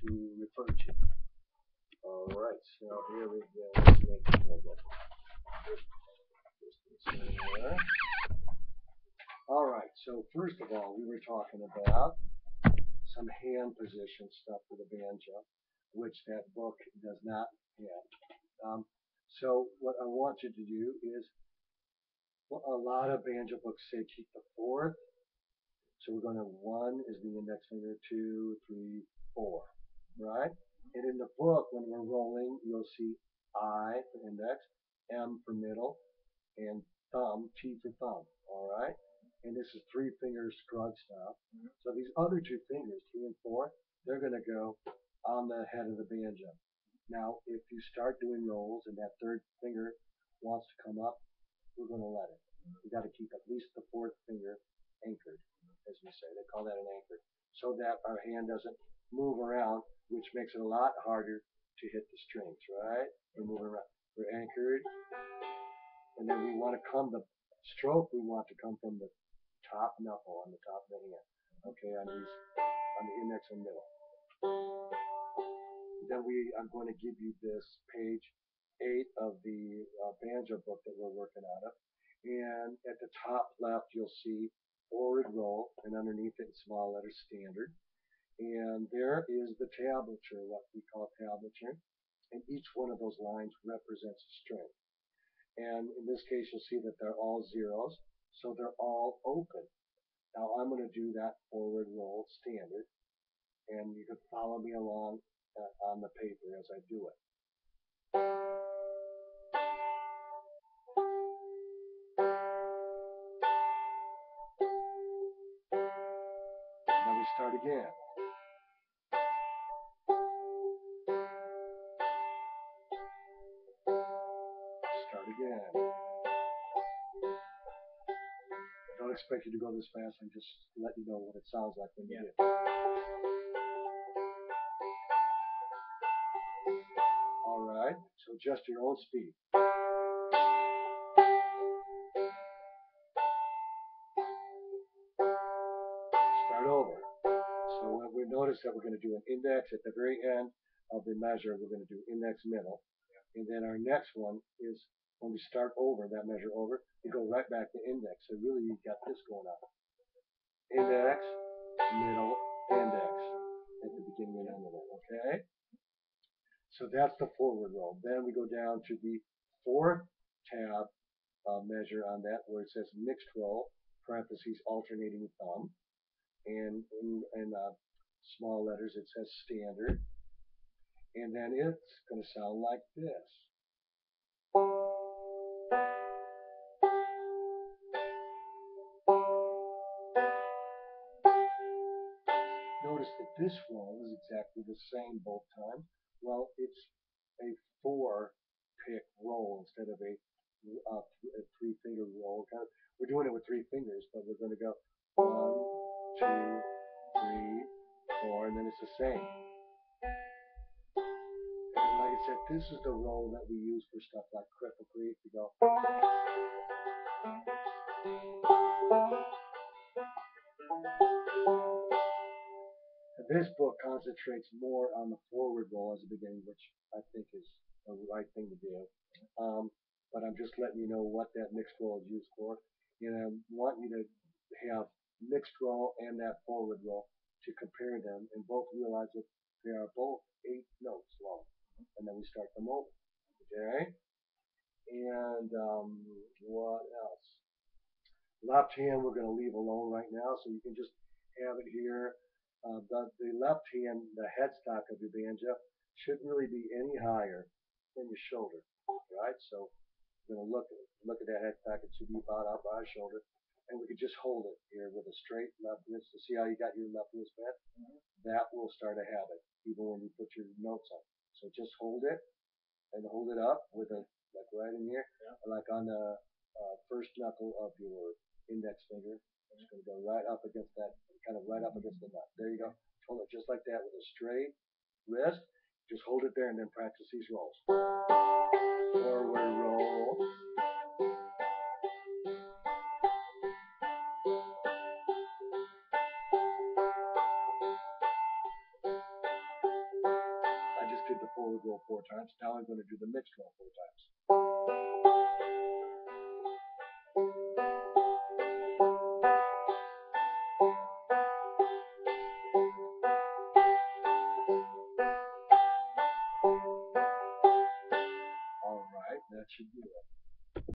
to refer to. Alright, so here we go. Let's make it a little bit. Alright, so first of all, we were talking about some hand position stuff for the banjo, which that book does not have. So what I want you to do is, well, a lot of banjo books say keep the fourth. So we're going to, 1 is the index finger, 2, 3, 4, right? And in the book, when we're rolling, you'll see I for index, M for middle, and thumb, T for thumb, all right? And this is 3-finger scrug stuff. So these other 2 fingers, 3 and 4, they're going to go on the head of the banjo. Now, if you start doing rolls and that 3rd finger wants to come up, we're going to let it. We got to keep at least the 4th finger anchored, as we say. They call that an anchor, so that our hand doesn't move around, which makes it a lot harder to hit the strings, right? We're moving around. We're anchored, and then we want to come, the stroke we want to come from the top knuckle on the top of the hand, okay, on the index and middle. Then I'm going to give you this page 8 of the banjo book that we're working out of, and at the top left you'll see forward roll, and underneath it in small letters standard. And there is the tablature, what we call tablature, and each one of those lines represents a string. And in this case, you'll see that they're all zeros, so they're all open. Now I'm going to do that forward roll standard, and you can follow me along on the paper as I do it. Now we start again. Start again. Don't expect you to go this fast. I'm just letting you know what it sounds like when you do it. All right. So adjust your own speed. Start over. So we notice that we're going to do an index at the very end of the measure. We're going to do index middle, and then our next one is when we start over that measure over, we go right back to index. So really, you've got this going on: index, middle, index at the beginning and end of it. Okay. So that's the forward roll. Then we go down to the 4th tab measure on that, where it says mixed roll, parentheses, alternating thumb. And in small letters it says standard, and then it's going to sound like this. Notice that this roll is exactly the same both times. Well, it's a 4-pick roll instead of a 3-finger roll. We're doing it with 3 fingers, but we're going to go 1, 2, 3, 4, and then it's the same. And like I said, this is the roll that we use for stuff like Cripple Creek. We go. This book concentrates more on the forward roll as a beginning, which I think is the right thing to do. But I'm just letting you know what that mixed roll is used for. And I want you to have mixed roll and that forward roll to compare them, and both realize that they are both 8 notes long. And then we start them over. Okay? And what else? Left hand we're going to leave alone right now, so you can just have it here. The left hand, the headstock of your banjo, shouldn't really be any higher than your shoulder, right? So we're going to look at that headstock. It should be about up by our shoulder, and we could just hold it here with a straight left wrist. To see how you got your left wrist bent? That will start a habit, even when you put your notes on. So just hold it, and hold it up with a, like right in here, like on the first knuckle of your index finger. It's going to go right up against that, kind of right up against the nut. There you go. Hold it just like that with a straight wrist. Just hold it there and then practice these rolls. Forward roll. did the forward roll 4 times. Now I'm going to do the mixed roll 4 times.